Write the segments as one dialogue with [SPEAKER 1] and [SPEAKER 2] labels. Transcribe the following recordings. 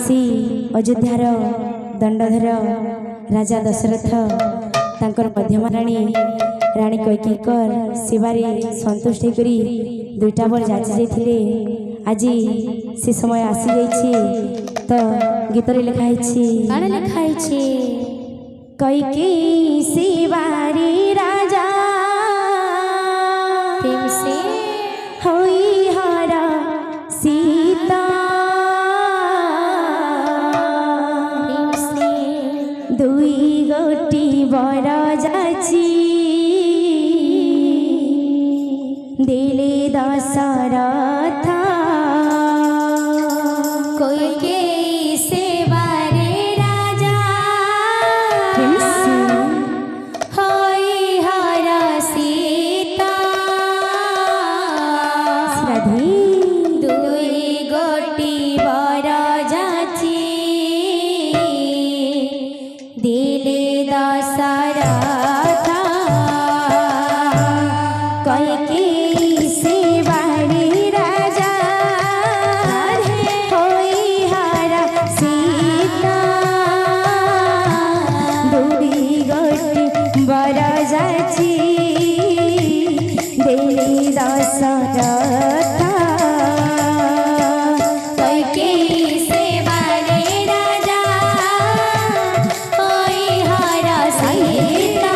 [SPEAKER 1] आसी अयोध्यार दंडधर राजा दशरथ तांकर मध्यमा राणी राणी कैकेयीकर सेवारे संतुष्ट होकर दुईटा बर जाची जाइथिले। आज से समय आसी जाइछि तो गीतरे लिखाई कैकेयी सेवारे राजा
[SPEAKER 2] से
[SPEAKER 1] होई हर सीता दुई गोटी बर जाची देले दशरथ
[SPEAKER 2] कैकेयी सेवारे राजा होई हर सीता दुई गोटी बर जाची दिले दशरथ
[SPEAKER 1] कैकेयी सेवारे राजा होई हर सीता दुई गोटी बर जाची देले दशरथ
[SPEAKER 2] कैकेयी सेवारे राजा होई हर सीता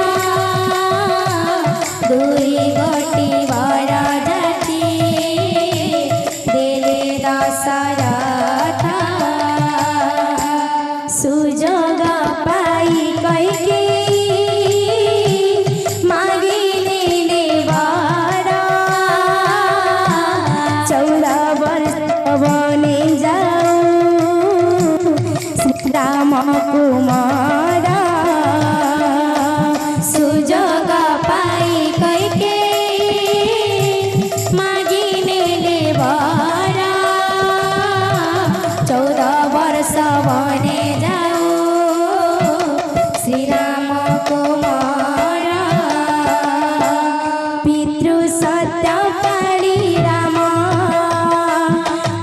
[SPEAKER 2] दुई गोटी बर जाची दिले दशरथ
[SPEAKER 1] सुजोग पाई कैकेयी मागिले वर 14 वर्ष बने जाऊ श्री राम कुमार
[SPEAKER 2] सुजोग पाई कैकेयी मागिले वर 14 वर्ष बने जाऊ श्री राम कुमार
[SPEAKER 1] पितृ सत्य पाली राम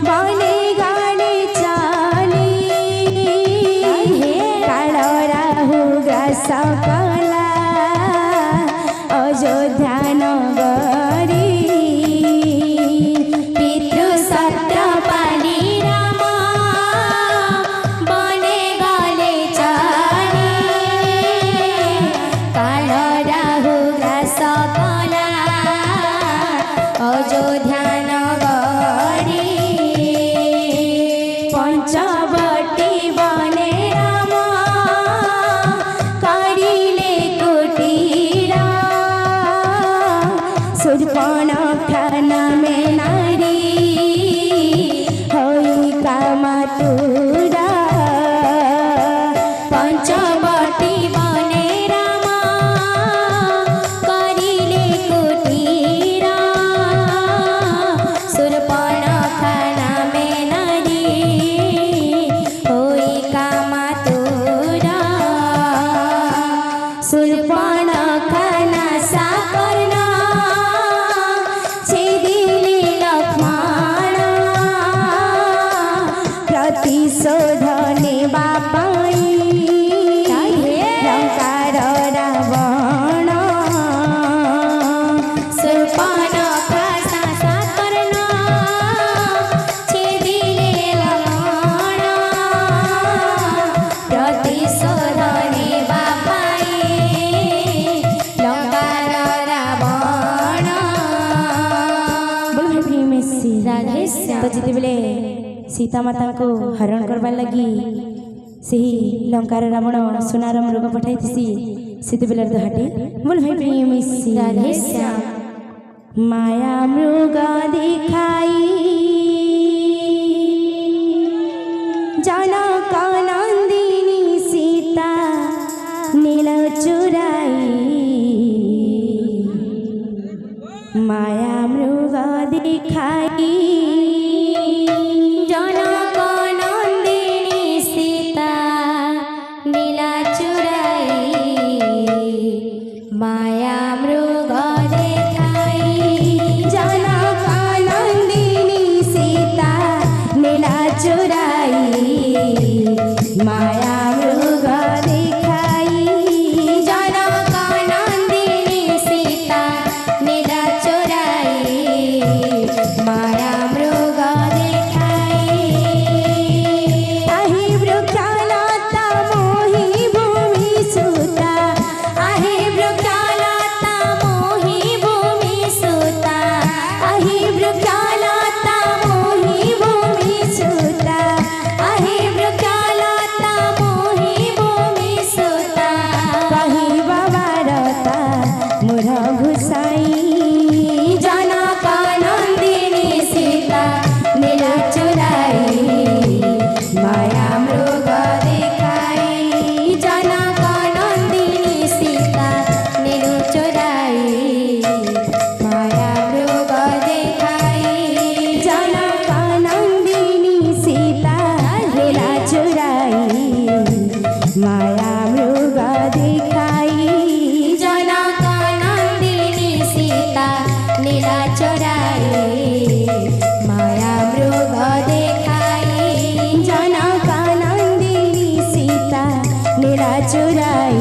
[SPEAKER 1] बने गाने चली काल राहु ग्रास कला अयोध्या नगरी
[SPEAKER 2] पितृ सत्य पाली राम बने गले चली काल राहु ग्रास कला अयोध्या नगरी
[SPEAKER 1] पंचवटी बने राम करिले कुटीर शूर्पणखा नामे नारी होई कामातुर
[SPEAKER 2] पंचवटी बने राम करिले कुटीर शूर्पणखा नामे नारी होई कामातुर
[SPEAKER 1] शूर्पणखा नासा कर्ण छेदिले लक्ष्मण प्रतिशोध नेबा पाई लंकार रावण
[SPEAKER 2] शूर्पणखा सासा कर्ण छेदिले लक्ष्मण प्रतिशोध नेबा पाई लंकार रावण।
[SPEAKER 1] बोल भाई मेसी
[SPEAKER 2] राधे श्याम।
[SPEAKER 1] तो जितेबले सीता माता को हरण करवा लगी सही लंकार रावण सुनार मृग पठाई सेतेबेले दोहाटी बोल भाई प्रेमी
[SPEAKER 2] राधे श्याम।
[SPEAKER 1] माया मृग दिखाई जनक नंदिनी सीता नील चुराई माया मृग दिखाई
[SPEAKER 2] जनक नंदिनी सीता नीला चुराई माया मृग देखाई
[SPEAKER 1] जनक नंदिनी माया मृग देखाई
[SPEAKER 2] जनक नंदिनी सीता नीला चोराई माया मृग देखाई
[SPEAKER 1] आही वृक्षलता मोहि भूमि सुता
[SPEAKER 2] आहे वृक्षलता मोहि भूमि सुता
[SPEAKER 1] आही वृक्षलता मोहि भूमि सुता
[SPEAKER 2] आहे वृक्षलता मोहि भूमि सुता
[SPEAKER 1] कही बाबारता मोर घुसाई
[SPEAKER 2] जनक नंदिनी सीता नीला चोराई माया मृग देखाई जनक नंदिनी सीता नीला चोराई माया मृग देखाई
[SPEAKER 1] जनक नंदिनी सीता लीला चुराई माया मृग देखाई
[SPEAKER 2] जनक नंदिनी सीता नीला चोराई माया मृग देखाई
[SPEAKER 1] जनक नंदिनी सीता लीला चुराई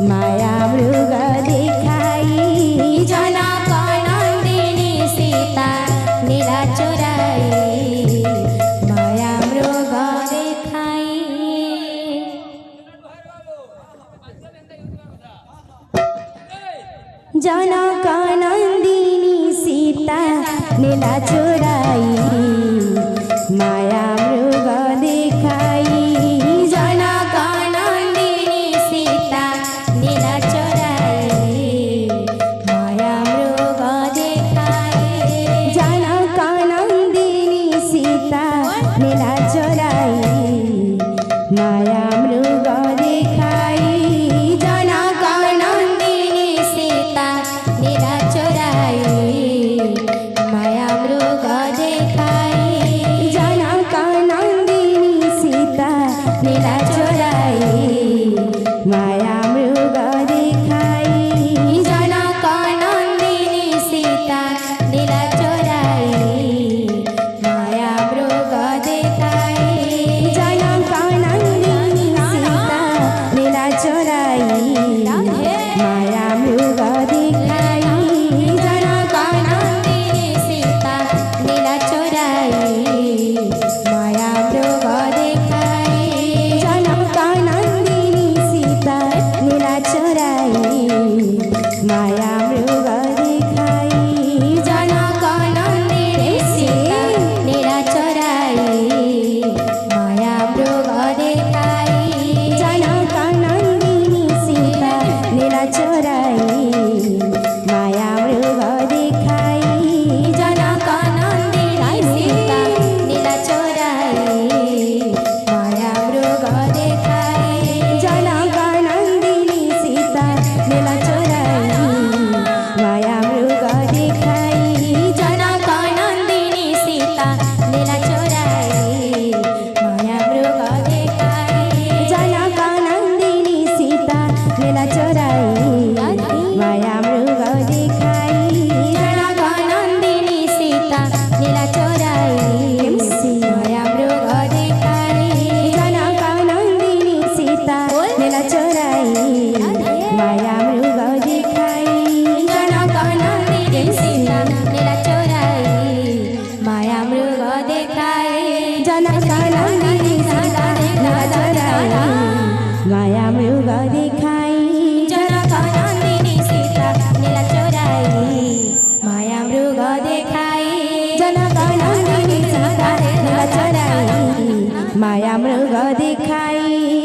[SPEAKER 1] माया मृग देखाई
[SPEAKER 2] जनक नंदिनी सीता नीला चोराई माया मृग देखाई
[SPEAKER 1] जनक नंदिनी सीता लीला चुराई माया मृग देखाई
[SPEAKER 2] जनक नंदिनी सीता नीला चोराई माया मृग देखाई
[SPEAKER 1] जनक नंदिनी सीता लीला चुराई माया मृग देखाई
[SPEAKER 2] जनक नंदिनी सीता नीला चोराई माया मृग देखाई
[SPEAKER 1] जनक नंदिनी सीता लीला चुराई माया मृग देखाई
[SPEAKER 2] जनक नंदिनी सीता नीला चोराई माया मृग देखाई
[SPEAKER 1] जनक नंदिनी सीता लीला चुराई माया मृग देखाई
[SPEAKER 2] जनक नंदिनी सीता नीला चोराई माया मृग देखाई
[SPEAKER 1] जनक नंदिनी सीता लीला चुराई माया मृग देखाई
[SPEAKER 2] जनक नंदिनी सीता नीला चोराई माया मृग देखाई
[SPEAKER 1] जनक नंदिनी सीता लीला चुराई माया मृग देखाई
[SPEAKER 2] जनक नंदिनी सीता नीला चोराई माया मृग देखाई
[SPEAKER 1] जनक नंदिनी सीता लीला चुराई माया मृग देखाई
[SPEAKER 2] जनक नंदिनी सीता नीला चोराई माया मृग देखाई
[SPEAKER 1] जनक नंदिनी सीता लीला चुराई माया मृग देखाई
[SPEAKER 2] जनक नंदिनी सीता नीला चोराई माया मृग देखाई
[SPEAKER 1] जनक नंदिनी सीता लीला चुराई माया मृग देखाई
[SPEAKER 2] जनक नंदिनी सीता नीला चोराई माया मृग देखाई
[SPEAKER 1] जनक नंदिनी सीता लीला चुराई माया मृग देखाई
[SPEAKER 2] जनक नंदिनी सीता नीला चोराई माया मृग देखाई
[SPEAKER 1] जनक नंदिनी सीता लीला चुराई माया मृग देखाई